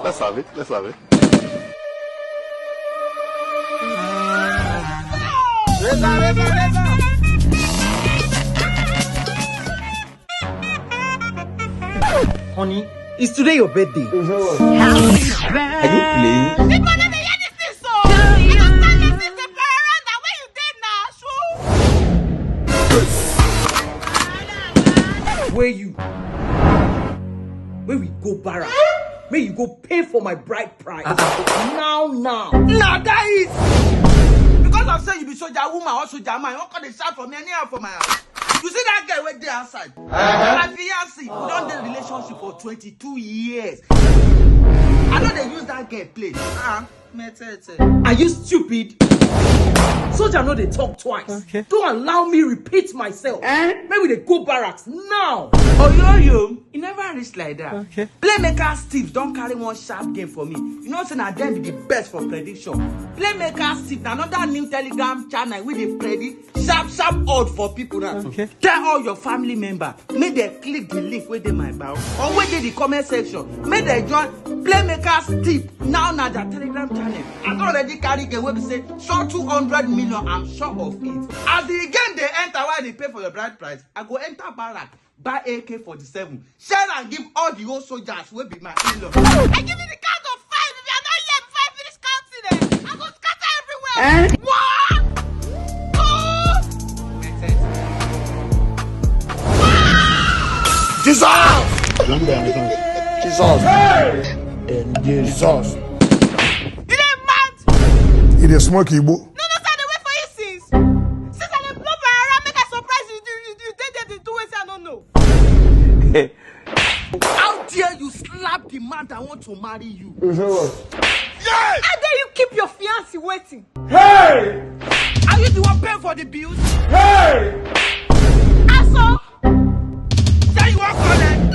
Let's have it. Let's have it. Honey, is today your birthday? Are you playing? Where we go, Barra? Where you go pay for my bride price? Now. Nah, that is because I'm saying you be soldier woman or soldier man. You don't call the shout for me anyhow for my house. You see that guy wait there outside? My fiancé, we don't do relationship for 22 years. I know they use that girl play. Are you stupid? Soldier know they talk twice. Okay. Don't allow me repeat myself. Maybe they go barracks now. Oh yo, you never reach like that. Okay. Playmaker Steve don't carry one sharp game for me. You know say na them be the best for prediction. Playmaker Steve na another new Telegram channel with the predict sharp odd for people now. Okay. Tell all your family member make they click the link where they my bio or where they the comment section. Make they join Playmaker Steve now na their Telegram channel. I already carry game where we say sure 200 million. I'm sure of it. As the game they enter while they pay for your bride price, I go enter barrack, buy AK-47, share and give all the old soldiers will be my in-law. I give you the count of 5. If you are not here 5 minutes counting, I go scatter everywhere. 1, 2. Jesus! You ain't mad? It is smoky, boo. How dare you slap the man that want to marry you? How dare you keep your fiancé waiting? Hey! Are you the one paying for the bills? Hey! Aso! Say you want for them?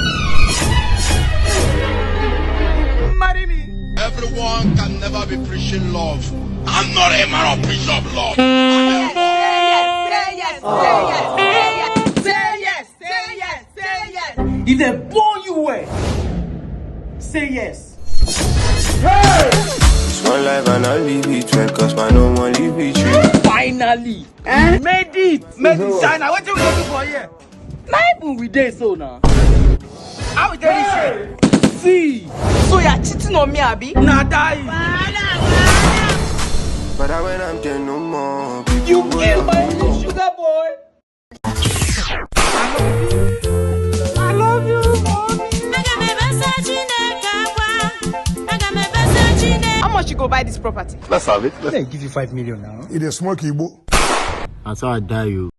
Marry me. Everyone can never be preaching love. I'm not a man of preach of love. If they bore you well, say yes. Hey! It's one life and I'll leave it well, cause my no one leave it you. Finally, made it. Made in China. What you looking for here? Not even we dey so now. How we tell this? See, So you're cheating on me, Abi? Nah, die. But when I'm there no more. you kill my little sugar boy. I love you, mommy. How much you go buy this property? Let's have it. Let me give you 5 million now. It is smoky, boo. That's how I die, you.